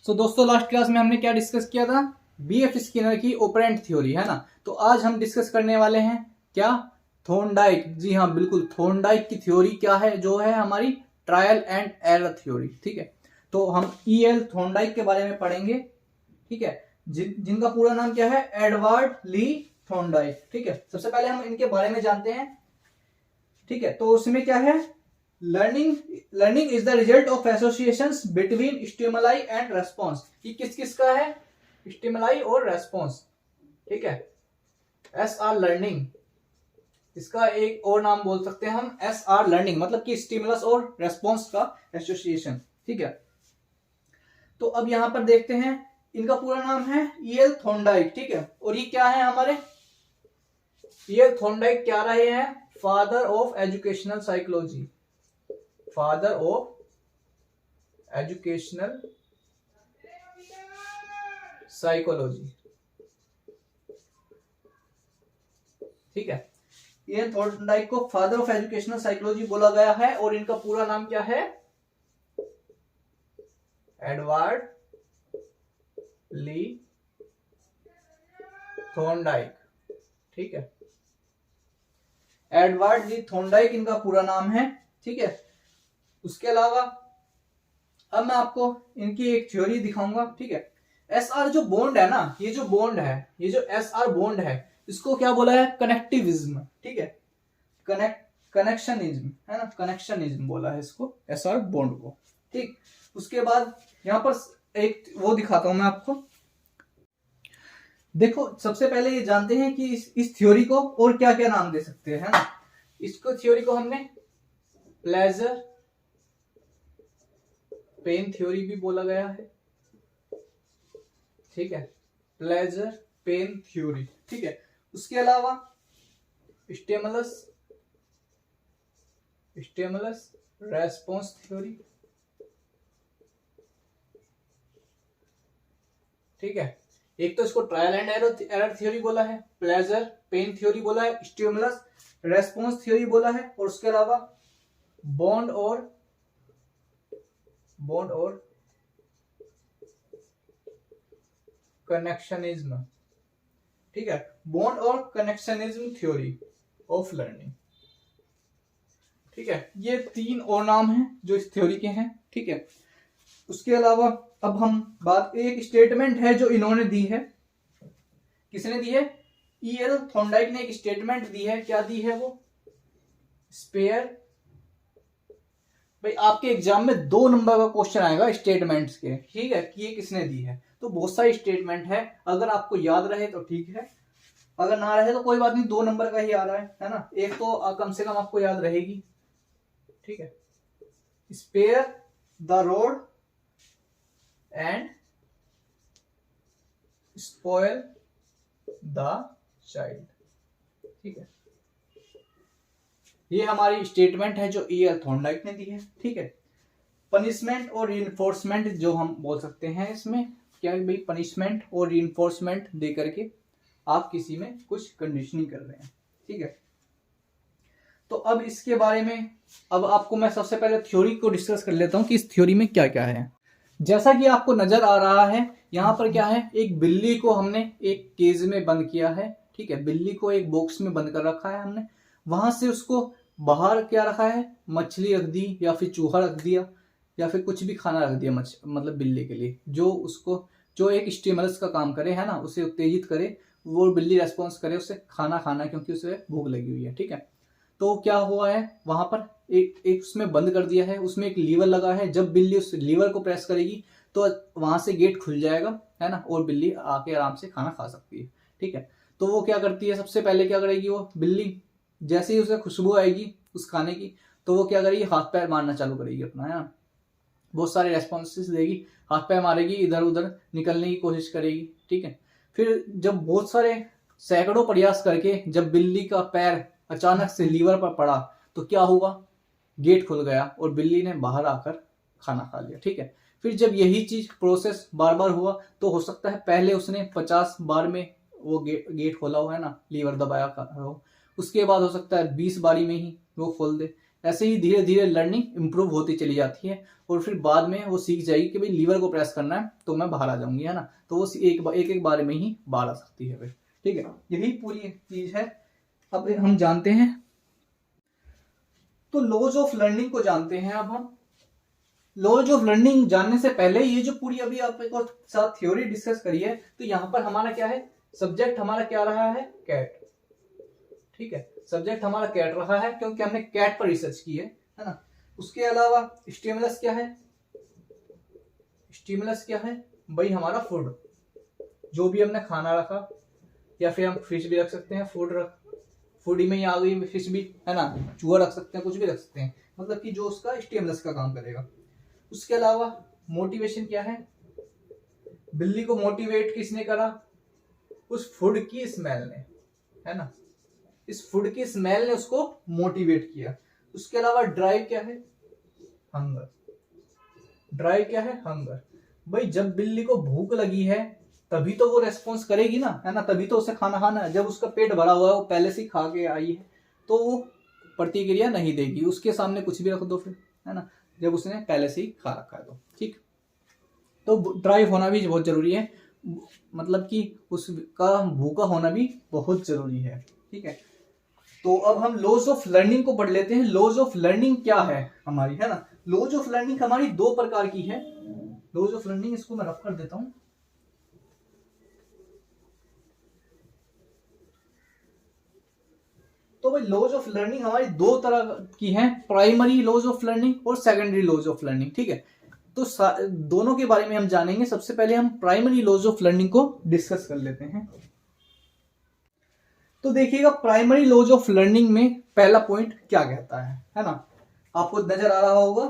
सो दोस्तों last class में हमने क्या डिस्कस किया था? बीएफ स्किनर की ऑपरेंट थ्योरी, है ना। तो आज हम डिस्कस करने वाले हैं क्या? थॉर्नडाइक। जी हाँ, बिल्कुल, थॉर्नडाइक की थ्योरी क्या है? जो है हमारी ट्रायल एंड एरर थ्योरी। ठीक है, तो हम ईएल थॉर्नडाइक के बारे में पढ़ेंगे। ठीक है, जिनका पूरा नाम क्या है? एडवर्ड ली थॉर्नडाइक। ठीक है, सबसे पहले हम इनके बारे में जानते हैं। ठीक है, तो उसमें क्या है? Learning is the result of associations between stimuli and response. ये किस किस का है? स्टिमुलाई और रेस्पॉन्स। ठीक है, एस आर लर्निंग, इसका एक और नाम बोल सकते हैं हम एस आर लर्निंग, मतलब कि स्टिमुलस और रेस्पॉन्स का एसोसिएशन। ठीक है, तो अब यहां पर देखते हैं, इनका पूरा नाम है ईएल थॉर्नडाइक। ठीक है, और ये क्या है हमारे? ईएल थॉर्नडाइक क्या रहे हैं? Father of educational psychology, father of educational psychology. ठीक है, ये थॉर्नडाइक को फादर ऑफ एजुकेशनल साइकोलॉजी बोला गया है और इनका पूरा नाम क्या है? एडवर्ड ली थॉर्नडाइक। ठीक है, एडवर्ड ली थॉर्नडाइक इनका पूरा नाम है। ठीक है, उसके अलावा अब मैं आपको इनकी एक थ्योरी दिखाऊंगा। ठीक है, एस आर जो बॉन्ड है ना, ये जो बॉन्ड है, ये जो एस आर बॉन्ड है, इसको क्या बोला है? कनेक्टिविज्म। ठीक है, कनेक्शनिज्म, है ना, कनेक्शनिज्म बोला है इसको, एस आर बॉन्ड को। ठीक, उसके बाद यहां पर एक वो दिखाता हूं मैं आपको। देखो, सबसे पहले ये जानते हैं कि इस थ्योरी को और क्या क्या नाम दे सकते हैं, है ना। इसको थ्योरी को हमने प्लेजर पेन थ्योरी भी बोला गया है। ठीक है, प्लेजर पेन थ्योरी। ठीक है, उसके अलावा स्टिमुलस रेस्पॉन्स थ्योरी। ठीक है, एक तो इसको ट्रायल एंड एरर थ्योरी बोला है, प्लेजर पेन थ्योरी बोला है, स्टिमुलस रेस्पॉन्स थ्योरी बोला है, और उसके अलावा बॉन्ड और कनेक्शनिज्म। ठीक है, बॉन्ड और कनेक्शनिज्म थ्योरी ऑफ लर्निंग। ठीक है, ये तीन और नाम हैं जो इस थ्योरी के हैं। ठीक है, उसके अलावा अब हम एक स्टेटमेंट है जो इन्होंने दी है। किसने दी है? ईएल थॉर्नडाइक ने एक स्टेटमेंट दी है। क्या दी है वो? स्पेयर। भाई, आपके एग्जाम में 2 नंबर का क्वेश्चन आएगा स्टेटमेंट्स के। ठीक है, कि ये किसने दी है। तो बहुत सारी स्टेटमेंट है, अगर आपको याद रहे तो ठीक है, अगर ना रहे तो कोई बात नहीं, 2 नंबर का ही आ रहा है ना। एक तो कम से कम आपको याद रहेगी। ठीक है, spare the rod and spoil the child. ठीक है, ये हमारी स्टेटमेंट है जो ईएल थॉर्नडाइक ने दी है। ठीक है, पनिशमेंट और रीइंफोर्समेंट जो हम बोल सकते हैं इसमें, क्या है भाई? पनिशमेंट और रीइंफोर्समेंट दे करके आप किसी में कुछ कंडीशनिंग कर रहे हैं। ठीक है, तो अब इसके बारे में अब आपको मैं सबसे पहले थ्योरी को डिस्कस कर लेता हूं कि इस थ्योरी में क्या क्या है। जैसा कि आपको नजर आ रहा है, यहां पर क्या है? एक बिल्ली को हमने एक केज में बंद किया है। ठीक है, बिल्ली को एक बॉक्स में बंद कर रखा है हमने। वहां से उसको बाहर क्या रखा है? मछली रख दी, या फिर चूहा रख दिया, या फिर कुछ भी खाना रख दिया मतलब बिल्ली के लिए, जो एक स्टिमुलस का काम करे, है ना, उसे उत्तेजित करे, वो बिल्ली रेस्पॉन्स करे उससे खाना खाना, क्योंकि उसे भूख लगी हुई है। ठीक है, तो क्या हुआ है? वहां पर एक उसमें बंद कर दिया है, उसमें एक लीवर लगा है। जब बिल्ली उस लीवर को प्रेस करेगी तो वहां से गेट खुल जाएगा, है ना, और बिल्ली आके आराम से खाना खा सकती है। ठीक है, तो वो क्या करती है? सबसे पहले क्या करेगी वो बिल्ली? जैसे ही उसे खुशबू आएगी उस खाने की, तो वो क्या करेगी? हाथ पैर मारना चालू करेगी अपना, है ना, बहुत सारे रेस्पॉन्सेस देगी, हाथ पैर मारेगी, इधर उधर निकलने की कोशिश करेगी। ठीक है, फिर जब बहुत सारे सैकड़ों प्रयास करके जब बिल्ली का पैर अचानक से लीवर पर पड़ा, तो क्या हुआ? गेट खुल गया और बिल्ली ने बाहर आकर खाना खा लिया। ठीक है, फिर जब यही चीज प्रोसेस बार बार हुआ, तो हो सकता है पहले उसने 50 बार में वो गेट खोला हो, है ना, लीवर दबाया हो, उसके बाद हो सकता है 20 बारी में ही वो खोल दे, ऐसे ही धीरे धीरे लर्निंग इंप्रूव होती चली जाती है और फिर बाद में वो सीख जाएगी कि भाई लीवर को प्रेस करना है तो मैं बाहर आ जाऊंगी, है ना। तो वो एक बार में ही बाहर आ सकती है फिर, ठीक है। यही पूरी चीज है। अब हम जानते हैं, तो लॉज ऑफ लर्निंग को जानते हैं। अब हम लॉज ऑफ लर्निंग जानने से पहले ये जो पूरी अभी आपके साथ थ्योरी डिस्कस करी है, तो यहाँ पर हमारा क्या है, सब्जेक्ट हमारा क्या रहा है, कैट, ठीक है। सब्जेक्ट हमारा कैट रहा है क्योंकि हमने कैट पर रिसर्च की है ना। उसके अलावा स्टिमुलस क्या है, स्टिमुलस क्या है भाई, हमारा फूड, जो भी हमने खाना रखा, या फिर हम फिश भी रख सकते हैं, फूड में ही आ गई फिश भी, है ना। चूहा रख सकते हैं, कुछ भी रख सकते हैं, मतलब कि जो उसका स्टिमुलस का काम करेगा। उसके अलावा मोटिवेशन क्या है, बिल्ली को मोटिवेट किसने करा, उस फूड की स्मेल ने, है ना। इस फूड की स्मेल ने उसको मोटिवेट किया। उसके अलावा ड्राइव क्या है, हंगर। ड्राइव क्या है, हंगर। भाई जब बिल्ली को भूख लगी है तभी तो वो रेस्पॉन्स करेगी ना, है ना, तभी तो उसे खाना खाना है। जब उसका पेट भरा हुआ है, वो पहले से ही खा के आई है, तो वो प्रतिक्रिया नहीं देगी। उसके सामने कुछ भी रख दो फिर, है ना, जब उसने पहले से ही खा रखा है तो, ठीक। तो ड्राइव होना भी बहुत जरूरी है, मतलब कि उसका भूखा होना भी बहुत जरूरी है, ठीक है। तो अब हम लॉज ऑफ लर्निंग को पढ़ लेते हैं। लॉज ऑफ लर्निंग क्या है हमारी, है ना। लॉज ऑफ लर्निंग हमारी दो प्रकार की है। लॉज ऑफ लर्निंग, इसको मैं रफ कर देता हूं। तो भाई लॉज ऑफ लर्निंग हमारी दो तरह की है, प्राइमरी लॉज ऑफ लर्निंग और सेकेंडरी लॉज ऑफ लर्निंग, ठीक है। तो दोनों के बारे में हम जानेंगे। सबसे पहले हम प्राइमरी लॉज ऑफ लर्निंग को डिस्कस कर लेते हैं। तो देखिएगा प्राइमरी लॉज ऑफ लर्निंग में पहला पॉइंट क्या कहता है ना, आपको नजर आ रहा होगा।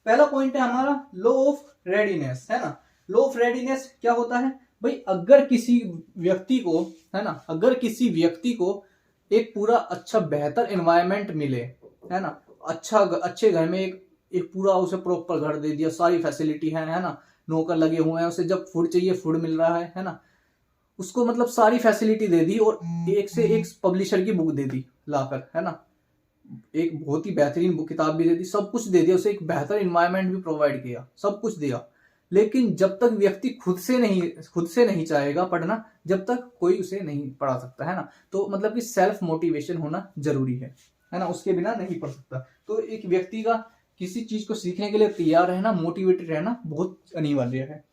पहला पॉइंट है हमारा लॉ ऑफ रेडीनेस, है ना। लॉ ऑफ रेडीनेस क्या होता है भाई, अगर किसी व्यक्ति को, है ना, अगर किसी व्यक्ति को एक पूरा अच्छा बेहतर एनवायरनमेंट मिले, है ना, अच्छे घर में एक पूरा उसे प्रॉपर घर दे दिया, सारी फैसिलिटी है ना, नौकर लगे हुए हैं, उसे जब फूड चाहिए फूड मिल रहा है ना, उसको मतलब सारी फैसिलिटी दे दी और एक से एक पब्लिशर की बुक दे दी लाकर, है ना, एक बहुत ही बेहतरीन बुक किताब भी दे दी, सब कुछ दे दिया, उसे एक बेहतर इन्वायरमेंट भी प्रोवाइड किया, सब कुछ दिया। लेकिन जब तक व्यक्ति खुद से नहीं चाहेगा पढ़ना, जब तक कोई उसे नहीं पढ़ा सकता, है ना। तो मतलब कि सेल्फ मोटिवेशन होना जरूरी है ना, उसके बिना नहीं पढ़ सकता। तो एक व्यक्ति का किसी चीज को सीखने के लिए तैयार रहना, मोटिवेटेड रहना बहुत अनिवार्य है।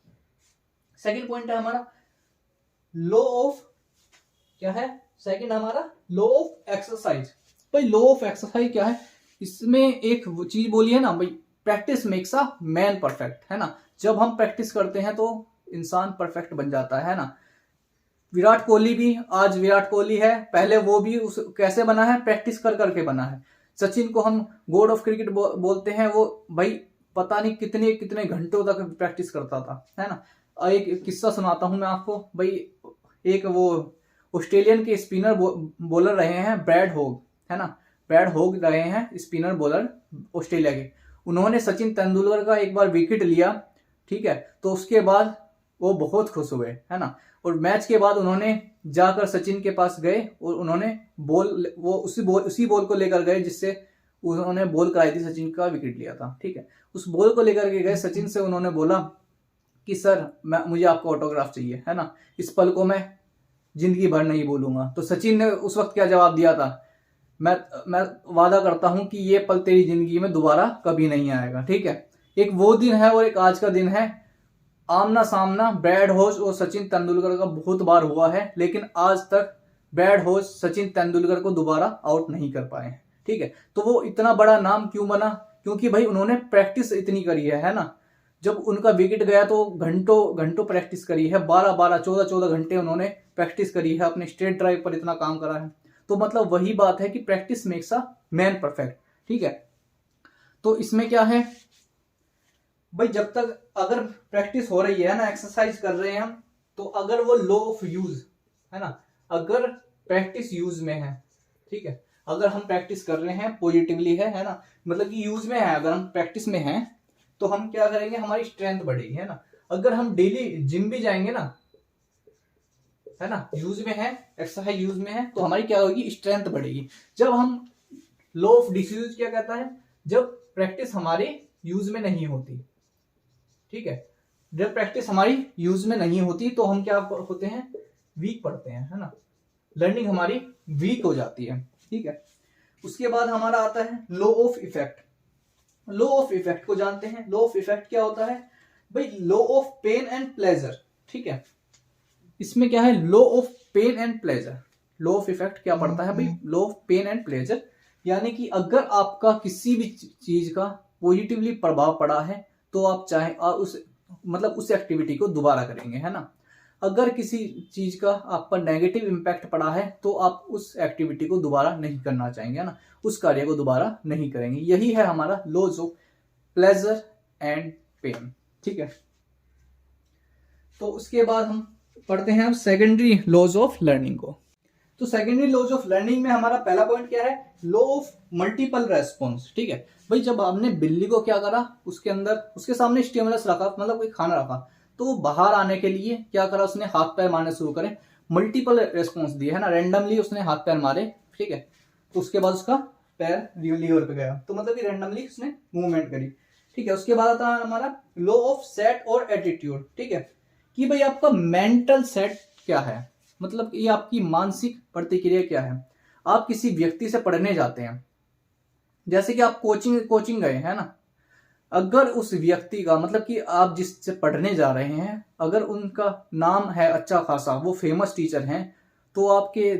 सेकेंड पॉइंट है हमारा लॉ ऑफ, क्या है सेकंड हमारा, लॉ ऑफ एक्सरसाइज। भाई लॉ ऑफ एक्सरसाइज क्या है, इसमें एक चीज बोली है ना भाई, practice makes a man perfect, है ना। जब हम प्रैक्टिस करते हैं तो इंसान परफेक्ट बन जाता है ना। विराट कोहली भी, आज विराट कोहली है, पहले वो भी कैसे बना है, प्रैक्टिस कर करके बना है। सचिन को हम गॉड ऑफ क्रिकेट बोलते हैं, वो भाई पता नहीं कितने कितने घंटों तक प्रैक्टिस करता था, है ना। एक किस्सा सुनाता हूं मैं आपको भाई। एक वो ऑस्ट्रेलियन के स्पिनर बॉलर रहे हैं ब्रैड होग, है ना, ब्रैड होग रहे हैं स्पिनर बॉलर ऑस्ट्रेलिया के। उन्होंने सचिन तेंदुलकर का एक बार विकेट लिया, ठीक है, तो उसके बाद वो बहुत खुश हुए, है ना। और मैच के बाद उन्होंने जाकर सचिन के पास गए और उन्होंने उसी बॉल को लेकर गए जिससे उन्होंने बॉल कराई थी, सचिन का विकेट लिया था, ठीक है। उस बॉल को लेकर के गए सचिन से, उन्होंने बोला कि सर मुझे आपका ऑटोग्राफ चाहिए, है ना, इस पल को मैं जिंदगी भर नहीं भूलूंगा। तो सचिन ने उस वक्त क्या जवाब दिया था, मैं वादा करता हूं कि ये पल तेरी जिंदगी में दोबारा कभी नहीं आएगा, ठीक है। एक वो दिन है और एक आज का दिन है। आमना सामना ब्रैड होज और सचिन तेंदुलकर का बहुत बार हुआ है, लेकिन आज तक ब्रैड होज सचिन तेंदुलकर को दोबारा आउट नहीं कर पाए हैं, ठीक है। तो वो इतना बड़ा नाम क्यों बना, क्योंकि भाई उन्होंने प्रैक्टिस इतनी करी है ना। जब उनका विकेट गया तो घंटों घंटों प्रैक्टिस करी है, 12-12 14-14 घंटे उन्होंने प्रैक्टिस करी है, अपने स्ट्रेट ड्राइव पर इतना काम करा है। तो मतलब वही बात है कि practice makes a man perfect, ठीक है। तो इसमें क्या है भाई, जब तक अगर प्रैक्टिस हो रही है ना, एक्सरसाइज कर रहे हैं हम, तो अगर वो लॉ ऑफ यूज, है ना, अगर प्रैक्टिस यूज में है, ठीक है, अगर हम प्रैक्टिस कर रहे हैं पॉजिटिवली है ना, मतलब कि यूज में है, अगर हम प्रैक्टिस में हैं तो हम क्या करेंगे, हमारी स्ट्रेंथ बढ़ेगी, है ना। अगर हम डेली जिम भी जाएंगे ना, है ना, यूज में है, एक्सरसाइज यूज में है, तो हमारी क्या होगी, स्ट्रेंथ बढ़ेगी। जब हम लॉ ऑफ डिसयूज क्या कहता है, जब प्रैक्टिस हमारे यूज में नहीं होती, ठीक है, जब प्रैक्टिस हमारी यूज में नहीं होती तो हम क्या होते हैं, वीक पढ़ते हैं, है ना, लर्निंग हमारी वीक हो जाती है, ठीक है। उसके बाद हमारा आता है law of effect. Law of effect को जानते हैं। लॉ ऑफ इफेक्ट क्या होता है भाई, law of pain and pleasure, ठीक है। इसमें क्या है, law of pain and pleasure. Law of effect क्या पड़ता है भाई, law of pain and pleasure, यानी कि अगर आपका किसी भी चीज का पॉजिटिवली प्रभाव पड़ा है तो आप चाहे उस एक्टिविटी को दोबारा करेंगे, है ना। अगर किसी चीज का आप पर नेगेटिव इम्पैक्ट पड़ा है तो आप उस एक्टिविटी को दोबारा नहीं करना चाहेंगे, है ना, उस कार्य को दोबारा नहीं करेंगे। यही है हमारा laws of pleasure and pain, ठीक है। तो उसके बाद हम पढ़ते हैं अब सेकेंडरी लॉज ऑफ लर्निंग को। तो सेकेंडरी लॉज ऑफ लर्निंग में हमारा पहला पॉइंट क्या है, लॉ ऑफ मल्टीपल रेस्पॉन्स, ठीक है। भाई जब हमने बिल्ली को क्या करा, उसके अंदर उसके सामने स्टिमुलस रखा, मतलब कोई खाना रखा, तो वो बाहर आने के लिए क्या करा, उसने हाथ पैर मारने शुरू करे, मल्टीपल रेस्पॉन्स दिए, है ना, रैंडमली उसने हाथ पैर मारे, ठीक है। तो उसके बाद उसका पैर लीवर पे गया, तो मतलब कि रैंडमली उसने मूवमेंट करी, ठीक है। उसके बाद आता है हमारा लॉ ऑफ सेट और एटीट्यूड, ठीक है, कि भाई आपका मेंटल सेट क्या है, मतलब ये आपकी मानसिक प्रतिक्रिया क्या है। आप किसी व्यक्ति से पढ़ने जाते हैं, जैसे कि आप कोचिंग गए, है ना, अगर उस व्यक्ति का, मतलब कि आप जिससे पढ़ने जा रहे हैं, अगर उनका नाम है अच्छा खासा, वो फेमस टीचर हैं, तो आपके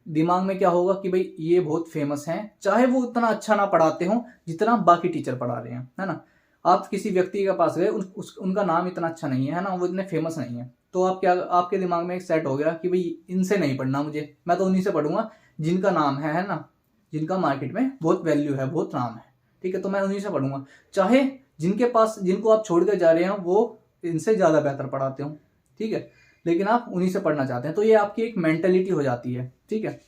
दिमाग में क्या होगा कि भाई ये बहुत फेमस हैं, चाहे वो उतना अच्छा ना पढ़ाते हो जितना बाकी टीचर पढ़ा रहे हैं, है ना। आप किसी व्यक्ति के पास गए, उनका नाम इतना अच्छा नहीं है ना, वो इतने फेमस नहीं है, तो आप क्या, आपके दिमाग में एक सेट हो गया कि भाई इनसे नहीं पढ़ना मुझे, मैं तो उन्हीं से पढ़ूंगा जिनका नाम है ना, जिनका मार्केट में बहुत वैल्यू है, बहुत नाम है, ठीक है, तो मैं उन्हीं से पढ़ूंगा, चाहे जिनको आप छोड़ कर जा रहे हैं वो इनसे ज्यादा बेहतर पढ़ाते हो, ठीक है, लेकिन आप उन्हीं से पढ़ना चाहते हैं। तो ये आपकी एक मेंटेलिटी हो जाती है, ठीक है।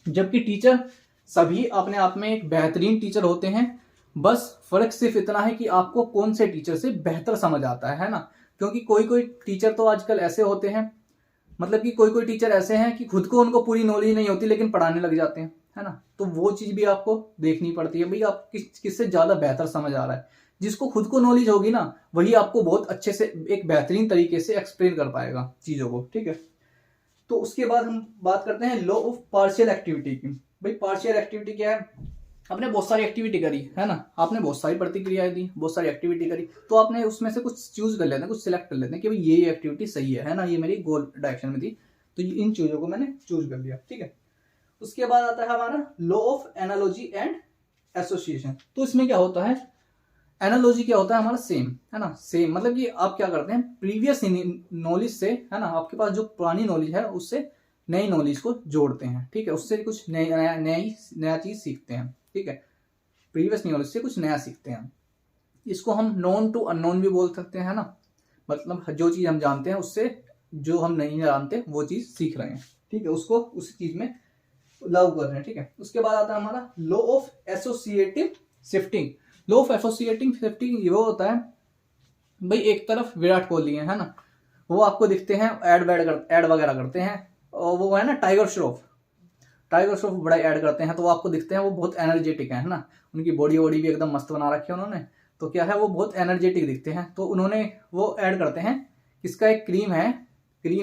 जबकि टीचर सभी अपने आप में एक बेहतरीन टीचर होते हैं, बस फर्क सिर्फ इतना है कि आपको कौन से टीचर से बेहतर समझ आता है ना। क्योंकि कोई टीचर तो आजकल ऐसे होते हैं, मतलब कि कोई टीचर ऐसे हैं कि खुद को उनको पूरी नॉलेज नहीं होती लेकिन पढ़ाने लग जाते हैं, है ना। तो वो चीज भी आपको देखनी पड़ती है, भाई आप किससे ज्यादा बेहतर समझ आ रहा है। जिसको खुद को नॉलेज होगी ना, वही आपको बहुत अच्छे से एक बेहतरीन तरीके से एक्सप्लेन कर पाएगा चीजों को, ठीक है। तो उसके बाद हम बात करते हैं लॉ ऑफ पार्शियल एक्टिविटी की। भाई पार्शियल एक्टिविटी क्या है, आपने बहुत सारी एक्टिविटी करी, है ना, आपने बहुत सारी प्रतिक्रियाएं दी, बहुत सारी एक्टिविटी करी, तो आपने उसमें से कुछ चूज कर लेते हैं, कुछ सिलेक्ट कर लेते हैं कि भाई ये एक्टिविटी सही है ना, ये मेरी गोल डायरेक्शन में थी, तो इन चीजों को मैंने चूज कर लिया, ठीक है। उसके बाद आता है हमारा law of analogy and association. तो इसमें क्या होता है, एनालॉजी क्या होता है हमारा, सेम, है ना, सेम, मतलब कि आप क्या करते हैं, प्रीवियस नॉलेज से, है ना, आपके पास जो पुरानी नॉलेज है उससे नई नॉलेज को जोड़ते हैं, ठीक है, उससे कुछ नया चीज सीखते हैं, ठीक है, प्रीवियस नॉलेज से कुछ नया सीखते हैं। इसको हम नॉन टू अननोन भी बोल सकते हैं, ना, मतलब जो चीज हम जानते हैं उससे जो हम नहीं जानते वो चीज सीख रहे हैं, ठीक है, उसको उस चीज में लागू कर रहे हैं, ठीक है। उसके बाद आता है हमारा law of associative shifting. Law of associative shifting ये वो होता है, भाई एक तरफ विराट कोहली है ना, वो आपको दिखते हैं ऐड वगैरह करते हैं, और वो है ना टाइगर श्रॉफ बड़ा ऐड करते हैं, तो वो आपको दिखते हैं वो बहुत एनर्जेटिक है ना, उनकी बॉडी भी एकदम मस्त बना रखी है उन्होंने, तो क्या है वो बहुत एनर्जेटिक दिखते हैं, तो उन्होंने वो ऐड करते हैं, इसका एक क्रीम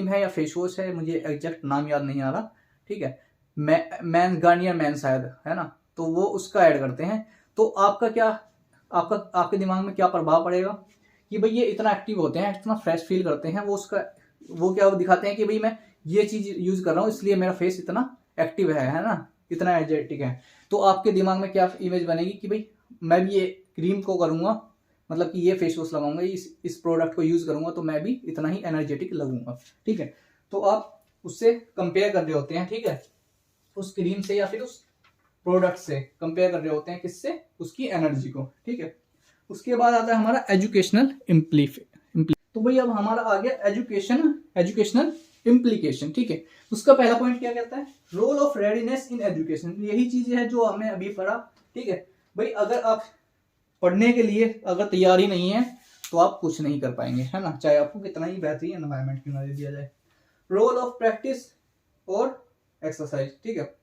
है या फेस वॉश है, मुझे एग्जैक्ट नाम याद नहीं आ रहा, ठीक है, मैन गार्नियर मैन शायद, है ना, तो वो उसका ऐड करते हैं। तो आपके दिमाग में क्या प्रभाव पड़ेगा कि भाई ये इतना एक्टिव होते हैं, इतना फ्रेश फील करते हैं, वो क्या दिखाते हैं कि भाई मैं ये चीज यूज कर रहा हूँ इसलिए मेरा फेस इतना एक्टिव है ना, इतना एनर्जेटिक है। तो आपके दिमाग में क्या इमेज बनेगी कि भाई मैं भी ये क्रीम को करूंगा, मतलब कि ये फेस वॉश लगाऊंगा, इस प्रोडक्ट को यूज करूंगा तो मैं भी इतना ही एनर्जेटिक लगूंगा, ठीक है। तो आप उससे कंपेयर कर रहे होते हैं, ठीक है, उस क्रीम से या फिर उस प्रोडक्ट से कंपेयर कर रहे होते हैं, किससे, उसकी एनर्जी को, ठीक है। उसके बाद आता है हमारा एजुकेशनल तो भाई अब हमारा आ गया एजुकेशनल इम्प्लीकेशन, ठीक है। उसका पहला पॉइंट क्या कहता है, role of readiness in education. यही चीज है जो हमने अभी पढ़ा, ठीक है। भाई अगर आप पढ़ने के लिए अगर तैयारी नहीं है तो आप कुछ नहीं कर पाएंगे, है ना, चाहे आपको कितना ही बेहतरीन एनवायरनमेंट क्यों ना दे दिया जाए। रोल ऑफ प्रैक्टिस और एक्सरसाइज, ठीक है।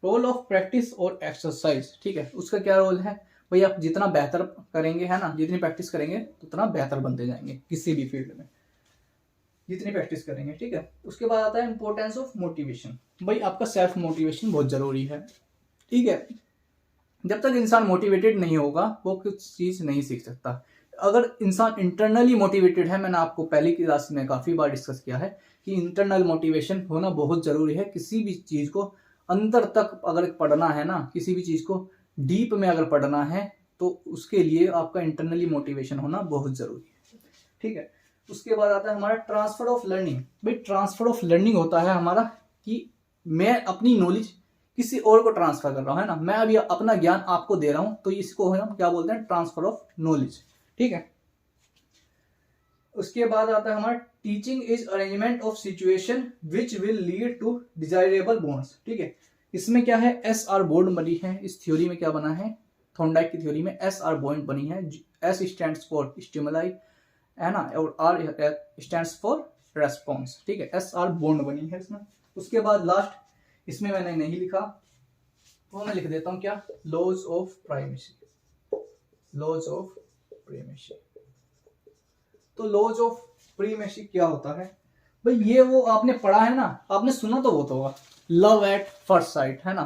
रोल ऑफ प्रैक्टिस और एक्सरसाइज, ठीक है, उसका क्या रोल है भाई, आप जितना बेहतर करेंगे है ना, जितनी प्रैक्टिस करेंगे उतना बेहतर बनते जाएंगे किसी भी फील्ड में, जितनी प्रैक्टिस करेंगे, ठीक है। उसके बाद आता है इंपॉर्टेंस ऑफ मोटिवेशन। भाई आपका सेल्फ मोटिवेशन बहुत जरूरी है, ठीक है। जब तक इंसान मोटिवेटेड नहीं होगा वो कुछ चीज नहीं सीख सकता। अगर इंसान इंटरनली मोटिवेटेड है, मैंने आपको पहली क्लास में काफी बार डिस्कस किया है कि इंटरनल मोटिवेशन होना बहुत जरूरी है। किसी भी चीज को अंदर तक अगर पढ़ना है ना, किसी भी चीज को डीप में अगर पढ़ना है तो उसके लिए आपका इंटरनली मोटिवेशन होना बहुत जरूरी है, ठीक है। उसके बाद आता है हमारा ट्रांसफर ऑफ लर्निंग। भाई ट्रांसफर ऑफ लर्निंग होता है हमारा कि मैं अपनी नॉलेज किसी और को ट्रांसफर कर रहा हूं, है ना, मैं अभी अपना ज्ञान आपको दे रहा हूं, तो इसको हम क्या बोलते हैं, ट्रांसफर ऑफ नॉलेज, ठीक है। उसके बाद आता है हमारा teaching is arrangement of situation which will lead to desirable bonds, ठीक है। इसमें क्या है, एस आर बॉन्ड बनी है, इस थ्योरी में क्या बना है, थॉर्नडाइक की थ्योरी में एस आर बॉन्ड बनी है। एस स्टैंड्स फॉर स्टिमुलाई, है ना, और आर स्टैंड्स फॉर रेस्पॉन्स, ठीक है, एस आर बॉन्ड बनी है इसमें। उसके बाद लास्ट, इसमें मैंने नहीं लिखा वो मैं लिख देता हूं, क्या, laws of primacy, laws of primacy. तो लॉज ऑफ प्राइमेसी क्या होता है भाई, ये वो आपने पढ़ा है ना, आपने सुना तो वो तो होगा, लव एट फर्स्ट साइट, है ना,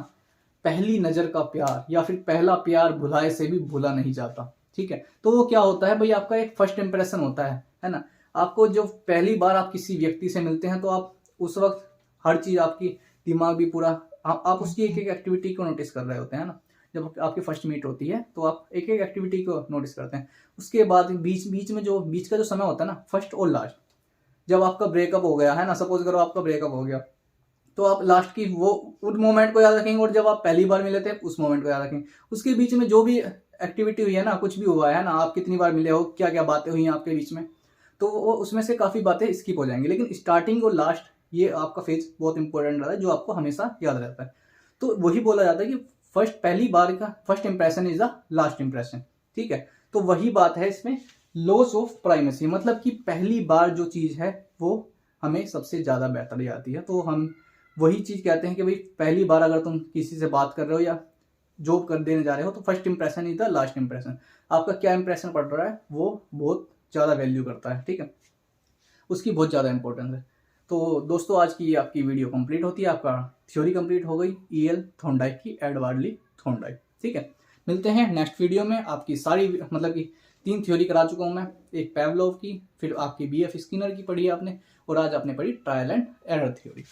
पहली नजर का प्यार, या फिर पहला प्यार भुलाए से भी भूला नहीं जाता, ठीक है। तो वो क्या होता है भाई, आपका एक फर्स्ट इंप्रेशन होता है ना। आपको जो पहली बार आप किसी व्यक्ति से मिलते हैं तो आप उस वक्त हर चीज आपकी दिमाग भी पूरा आप उसकी एक एक एक्टिविटी को नोटिस कर रहे होते हैं ना। जब आपकी फर्स्ट मीट होती है तो आप एक एक एक्टिविटी को नोटिस करते हैं। उसके बाद बीच का जो समय होता है ना, फर्स्ट और लास्ट, जब आपका ब्रेकअप हो गया है ना, सपोज करो आपका ब्रेकअप हो गया, तो आप लास्ट की वो उस मोमेंट को याद रखेंगे, और जब आप पहली बार मिले थे उस मोमेंट को याद रखेंगे। उसके बीच में जो भी एक्टिविटी हुई है ना, कुछ भी हुआ है ना, आप कितनी बार मिले हो, क्या क्या बातें हुई हैं आपके बीच में, तो वो उसमें से काफी बातें स्किप हो जाएंगी। लेकिन स्टार्टिंग और लास्ट ये आपका फेज बहुत इंपॉर्टेंट रहता है, जो आपको हमेशा याद रहता है। तो वही बोला जाता है कि पहली बार का first impression is the last impression, ठीक है। तो वही बात है इसमें लॉस ऑफ प्राइमेसी, मतलब कि पहली बार जो चीज है वो हमें सबसे ज्यादा बेहतर आती है। तो हम वही चीज कहते हैं कि भाई पहली बार अगर तुम किसी से बात कर रहे हो या जॉब कर देने जा रहे हो तो first impression is the last impression. आपका क्या इंप्रेशन पड़ रहा है वो बहुत ज्यादा वैल्यू करता है, ठीक है, उसकी बहुत ज्यादा इंपॉर्टेंस है। तो दोस्तों आज की आपकी वीडियो कंप्लीट होती है, आपका थ्योरी कंप्लीट हो गई ईएल थॉर्नडाइक की, एडवार्डली थॉर्नडाइक, ठीक है। मिलते हैं नेक्स्ट वीडियो में। आपकी सारी मतलब कि 3 थ्योरी करा चुका हूं मैं, एक पैवलोव की, फिर आपकी बीएफ स्किनर की पढ़ी आपने, और आज आपने पढ़ी ट्रायल एंड एरर थ्योरी।